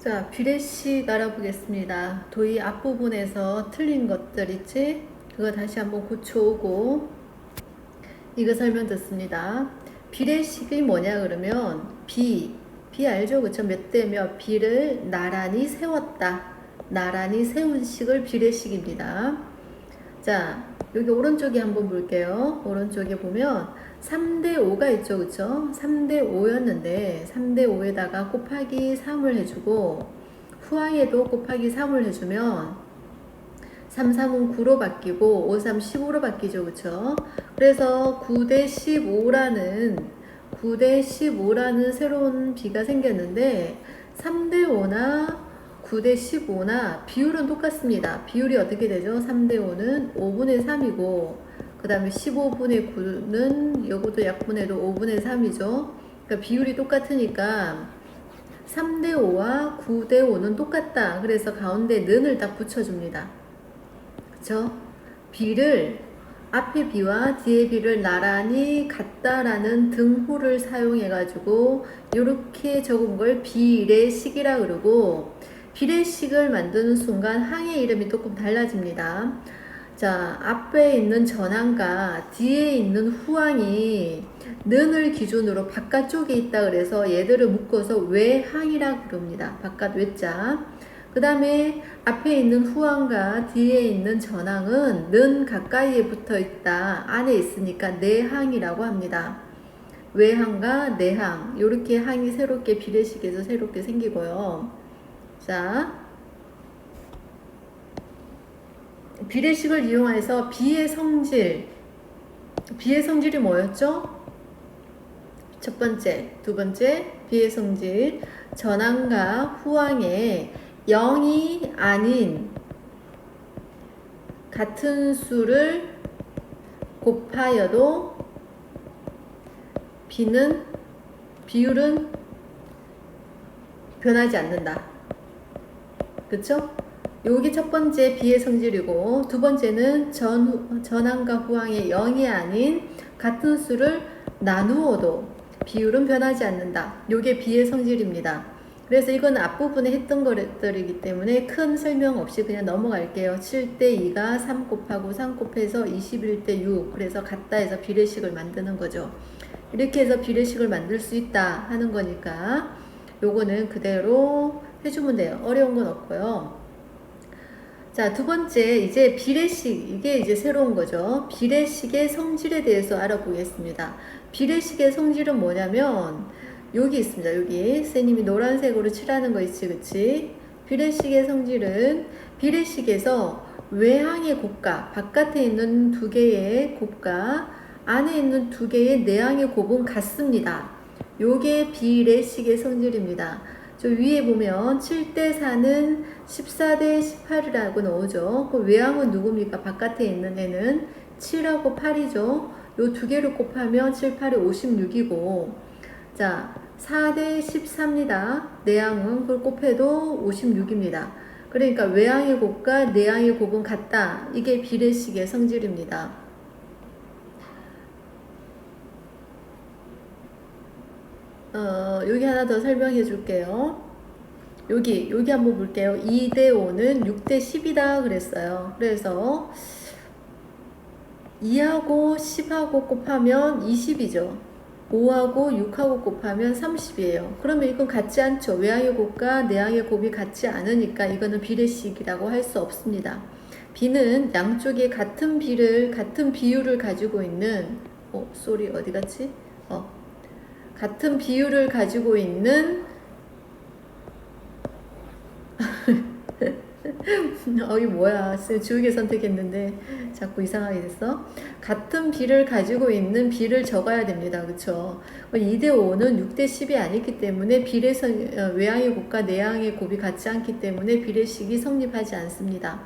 자, 비례식 알아보겠습니다. 도의 앞부분에서 틀린 것들 있지? 그거 다시 한번 고쳐오고 이거 설명 듣습니다. 비례식이 뭐냐 그러면 비 알죠? 그쵸? 몇 대 몇 비를 나란히 세웠다. 나란히 세운 식을 비례식입니다. 자, 여기 오른쪽에 한번 볼게요. 오른쪽에 보면 3대 5가 있죠. 그쵸? 3대 5였는데 3대 5에다가 곱하기 3을 해주고 후항에도 곱하기 3을 해주면 3, 3은 9로 바뀌고 5, 3, 15로 바뀌죠. 그쵸? 그래서 9대 15라는 새로운 비가 생겼는데 3대 5나 9대 15나 비율은 똑같습니다. 비율이 어떻게 되죠? 3대 5는 5분의 3이고 그 다음에 15분의 9는 요것도 약분해도 5분의 3이죠. 그러니까 비율이 똑같으니까 3대 5와 9대 5는 똑같다. 그래서 가운데 는을 딱 붙여줍니다. 그쵸? 비를 앞에 비와 뒤에 비를 나란히 같다라는 등호를 사용해가지고 이렇게 적은 걸 비례식이라 그러고 비례식을 만드는 순간 항의 이름이 조금 달라집니다. 자, 앞에 있는 전항과 뒤에 있는 후항이 는을 기준으로 바깥쪽에 있다 그래서 얘들을 묶어서 외항이라고 부릅니다. 바깥 외자. 그 다음에 앞에 있는 후항과 뒤에 있는 전항은 는 가까이에 붙어 있다. 안에 있으니까 내항이라고 합니다. 외항과 내항. 이렇게 항이 새롭게 비례식에서 새롭게 생기고요. 자, 비례식을 이용해서 비의 성질이 뭐였죠? 첫 번째, 두 번째, 비의 성질. 전항과 후항에 0이 아닌 같은 수를 곱하여도 비율은 변하지 않는다. 그쵸? 여기 첫 번째 비의 성질이고 두 번째는 전항과 후항의 0이 아닌 같은 수를 나누어도 비율은 변하지 않는다. 요게 비의 성질입니다. 그래서 이건 앞부분에 했던 것들이기 때문에 큰 설명 없이 그냥 넘어갈게요. 7대 2가 3 곱하고 3 곱해서 21대 6. 그래서 같다 해서 비례식을 만드는 거죠. 이렇게 해서 비례식을 만들 수 있다 하는 거니까 요거는 그대로 해주면 돼요. 어려운 건 없고요. 자, 두 번째, 이제 비례식, 이게 이제 새로운 거죠. 비례식의 성질에 대해서 알아보겠습니다. 비례식의 성질은 뭐냐면, 여기 있습니다. 여기. 선생님이 노란색으로 칠하는 거 있지, 그치? 비례식의 성질은 비례식에서 외항의 곱과, 바깥에 있는 두 개의 곱과, 안에 있는 두 개의 내항의 곱은 같습니다. 요게 비례식의 성질입니다. 저 위에 보면 7대 4는 14대 18이라고 나오죠. 그 외항은 누굽니까? 바깥에 있는 애는 7하고 8이죠. 요 두 개를 곱하면 7, 8이 56이고 자 4대 14입니다. 내항은 그걸 곱해도 56입니다. 그러니까 외항의 곱과 내항의 곱은 같다. 이게 비례식의 성질입니다. 여기 하나 더 설명해 줄게요. 여기 한번 볼게요. 2대 5는 6대 10이다 그랬어요. 그래서 2하고 10하고 곱하면 20이죠. 5하고 6하고 곱하면 30이에요. 그러면 이건 같지 않죠. 외항의 곱과 내항의 곱이 같지 않으니까 이거는 비례식이라고 할 수 없습니다. 비는 양쪽에 같은 비율을 가지고 있는 어디 갔지? 같은 비율을 가지고 있는 이게 뭐야. 지우개 선택했는데 자꾸 이상하게 됐어. 같은 비를 가지고 있는 비를 적어야 됩니다. 그쵸? 2대 5는 6대 10이 아니기 때문에 외항의 곱과 내항의 곱이 같지 않기 때문에 비례식이 성립하지 않습니다.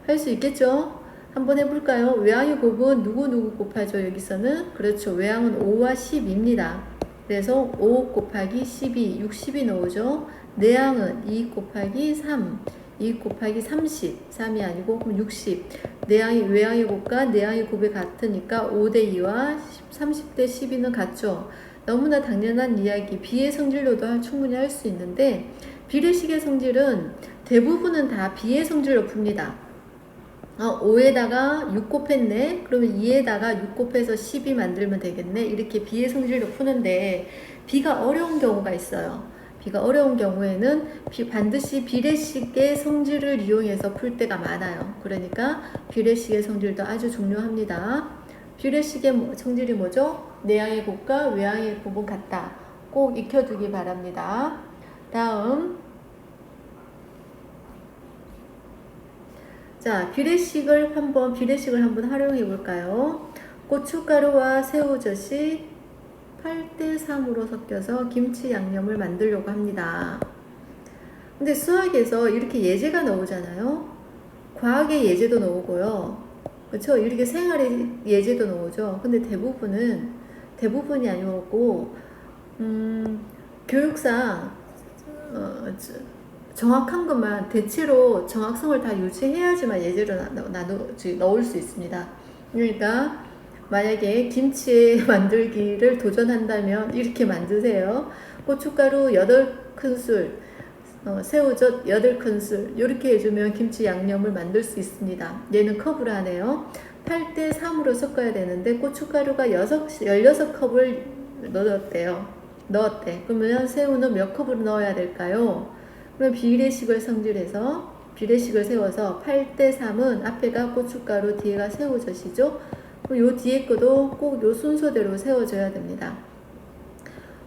할 수 있겠죠? 한번 해볼까요? 외항의 곱은 누구 곱하죠? 여기서는 그렇죠. 외항은 5와 10입니다. 그래서 5 곱하기 12, 60이 나오죠. 내항은 2 곱하기 3, 2 곱하기 30, 3이 아니고 그럼 60. 외항의 곱과 내항의 곱이 같으니까 5대 2와 30대 12는 같죠. 너무나 당연한 이야기. 비의 성질로도 충분히 할 수 있는데 비례식의 성질은 대부분은 다 비의 성질로 풉니다. 5에다가 6 곱했네. 그러면 2에다가 6 곱해서 12 만들면 되겠네. 이렇게 비의 성질로 푸는데 비가 어려운 경우가 있어요. 비가 어려운 경우에는 반드시 비례식의 성질을 이용해서 풀 때가 많아요. 그러니까 비례식의 성질도 아주 중요합니다. 비례식의 성질이 뭐죠? 내항의 곱과 외항의 곱은 같다. 꼭 익혀두기 바랍니다. 다음, 자, 비례식을 한번 활용해 볼까요? 고춧가루와 새우젓이 8대3으로 섞여서 김치 양념을 만들려고 합니다. 근데 수학에서 이렇게 예제가 나오잖아요. 과학의 예제도 나오고요. 그렇죠? 이렇게 생활의 예제도 나오죠. 근데 대부분이 아니었고, 교육상 정확한 것만 대체로 정확성을 다 유지해야지만 예제로 넣을 수 있습니다. 그러니까 만약에 김치 만들기를 도전한다면 이렇게 만드세요. 고춧가루 8큰술, 새우젓 8큰술 이렇게 해주면 김치 양념을 만들 수 있습니다. 얘는 컵으로 하네요. 8대3으로 섞어야 되는데 고춧가루가 16컵을 넣었대. 그러면 새우는 몇 컵으로 넣어야 될까요? 그럼 비례식을 세워서 8대3은 앞에가 고춧가루, 뒤에가 새우젓이죠. 요 뒤에 거도 꼭 요 순서대로 세워줘야 됩니다.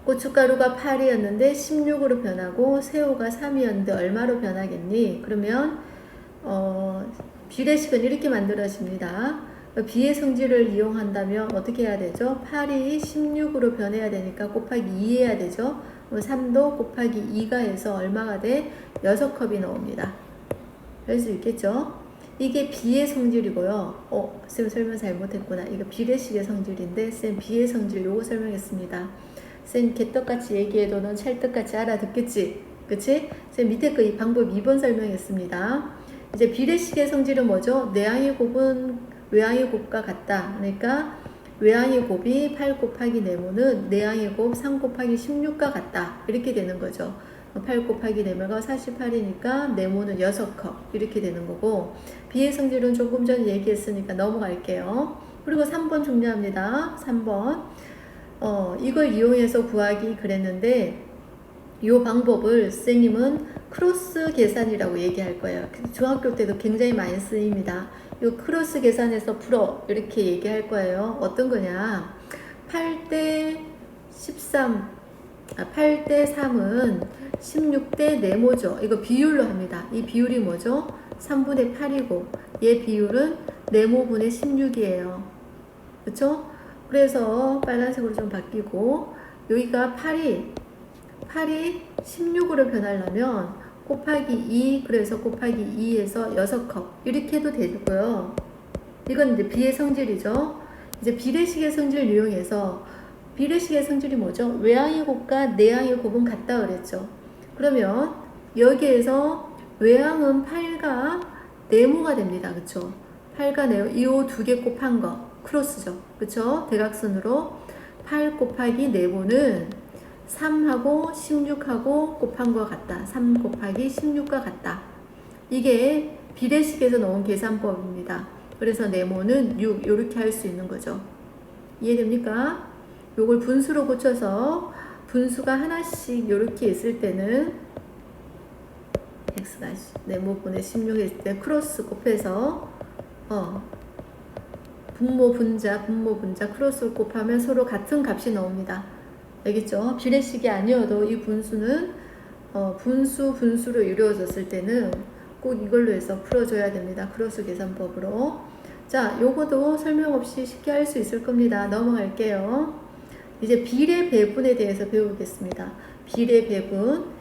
고춧가루가 8이었는데 16으로 변하고 새우가 3이었는데 얼마로 변하겠니? 그러면 비례식은 이렇게 만들어집니다. 비의 성질을 이용한다면 어떻게 해야 되죠? 8이 16으로 변해야 되니까 곱하기 2 해야 되죠. 3도 곱하기 2가 해서 얼마가 돼? 6컵이 나옵니다. 그럴 수 있겠죠? 이게 비의 성질이고요. 쌤 설명 잘못했구나. 이거 비례식의 성질인데 쌤 비의 성질 요거 설명했습니다. 쌤 개떡같이 얘기해도 넌 찰떡같이 알아듣겠지? 그치? 쌤 밑에 거 이 방법 2번 설명했습니다. 이제 비례식의 성질은 뭐죠? 내항의 곱은 외항의 곱과 같다. 그러니까 외항의 곱이 8 곱하기 네모는 내항의 곱 3 곱하기 16과 같다. 이렇게 되는 거죠. 8 곱하기 네모가 48이니까 네모는 6컵 이렇게 되는 거고 비의 성질은 조금 전에 얘기했으니까 넘어갈게요. 그리고 3번 중요합니다. 3번 이걸 이용해서 구하기 그랬는데 이 방법을 선생님은 크로스 계산이라고 얘기할 거예요. 중학교 때도 굉장히 많이 쓰입니다. 이 크로스 계산해서 풀어 이렇게 얘기할 거예요. 어떤 거냐 8대 3은 16대 네모죠. 이거 비율로 합니다. 이 비율이 뭐죠? 3분의 8이고 얘 비율은 네모분의 16이에요. 그쵸? 그래서 빨간색으로 좀 바뀌고 여기가 8이 16으로 변하려면 곱하기 2 그래서 곱하기 2에서 6컵 이렇게 해도 되고요. 이건 이제 비의 성질이죠. 이제 비례식의 성질을 이용해서 비례식의 성질이 뭐죠? 외항의 곱과 내항의 곱은 같다 그랬죠. 그러면 여기에서 외항은 8과 네모가 됩니다. 그쵸? 8과 네모 이 두 개 곱한 거 크로스죠. 그쵸? 대각선으로 8 곱하기 네모는 3하고 16하고 곱한 것 같다. 3 곱하기 16과 같다. 이게 비례식에서 나온 계산법입니다. 그래서 네모는 6 이렇게 할 수 있는 거죠. 이해됩니까? 요걸 분수로 고쳐서 분수가 하나씩 이렇게 있을 때는 x가 네모분의 16일 때 크로스 곱해서 분모 분자 크로스를 곱하면 서로 같은 값이 나옵니다. 알겠죠? 비례식이 아니어도 이 분수는 분수로 이루어졌을 때는 꼭 이걸로 해서 풀어줘야 됩니다. 크로스 계산법으로. 자, 요거도 설명 없이 쉽게 할 수 있을 겁니다. 넘어갈게요. 이제 비례 배분에 대해서 배우겠습니다. 비례 배분.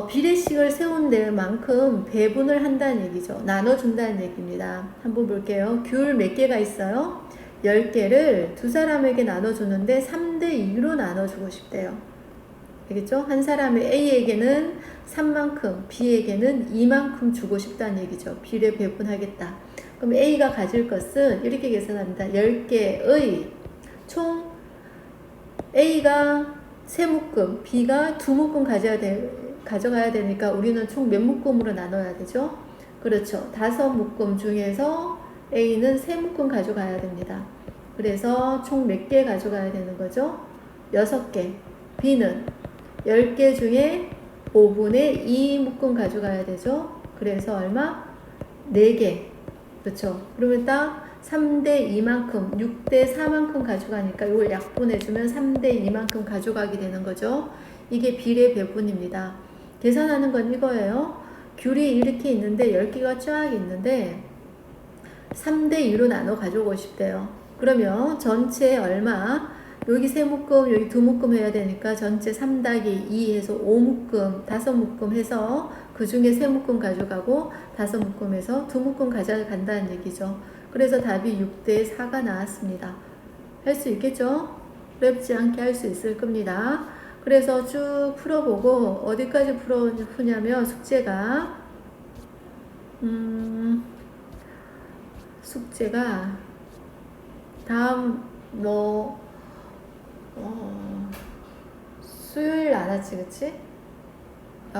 비례식을 세운 만큼 배분을 한다는 얘기죠. 나눠준다는 얘기입니다. 한번 볼게요. 귤 몇 개가 있어요? 10개를 두 사람에게 나눠주는데 3대2로 나눠주고 싶대요. 알겠죠? 한 사람의 A에게는 3만큼, B에게는 2만큼 주고 싶다는 얘기죠. 비례 배분하겠다. 그럼 A가 가질 것은 이렇게 계산합니다. 10개의 총 A가 세 묶음, B가 두 묶음 가져가야 되니까 우리는 총 몇 묶음으로 나눠야 되죠? 그렇죠. 5묶음 중에서 A는 세 묶음 가져가야 됩니다. 그래서 총 몇 개 가져가야 되는 거죠? 6개. B는 10개 중에 5분의 2 묶음 가져가야 되죠? 그래서 얼마? 4개. 그렇죠. 그러면 딱 3대 2만큼, 6대 4만큼 가져가니까 이걸 약분해주면 3대 2만큼 가져가게 되는 거죠. 이게 비례 배분입니다. 계산하는 건 이거예요. 귤이 이렇게 있는데 10개가 쫙 있는데 3대 2로 나눠 가져오고 싶대요. 그러면 전체 얼마? 여기 세 묶음, 여기 두 묶음 해야 되니까 전체 3-2 해서 5묶음, 5묶음 해서 그 중에 세 묶음 가져가고 5묶음 해서 두 묶음 가져간다는 얘기죠. 그래서 답이 6대 4가 나왔습니다. 할 수 있겠죠? 어렵지 않게 할 수 있을 겁니다. 그래서 쭉 풀어보고 어디까지 푸냐면 숙제가 다음 수요일 안 왔지, 그치?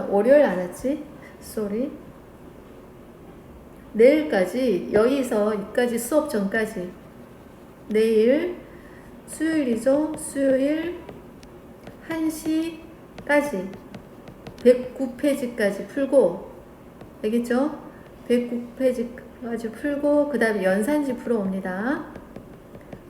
월요일 안 왔지? 쏘리. 내일까지, 여기까지 수업 전까지. 내일, 수요일이죠? 수요일 1시까지 109페이지까지 풀고, 알겠죠? 109페이지까지 풀고, 그 다음에 연산지 풀어옵니다.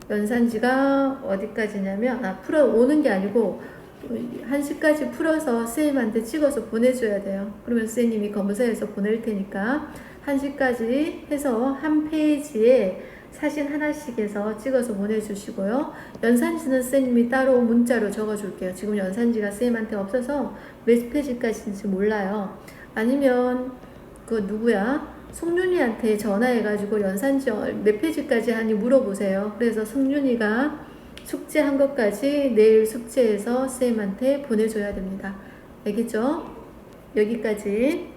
연산지가 어디까지냐면, 풀어오는 게 아니고, 1시까지 풀어서 선생님한테 찍어서 보내줘야 돼요. 그러면 선생님이 검사해서 보낼 테니까 1시까지 해서 한 페이지에 사진 하나씩 해서 찍어서 보내주시고요. 연산지는 선생님이 따로 문자로 적어줄게요. 지금 연산지가 선생님한테 없어서 몇 페이지까지인지 몰라요. 아니면 송윤이한테 전화해가지고 연산지 몇 페이지까지 하니 물어보세요. 그래서 송윤이가 숙제한 것까지 내일 숙제해서 쌤한테 보내줘야 됩니다. 알겠죠? 여기까지.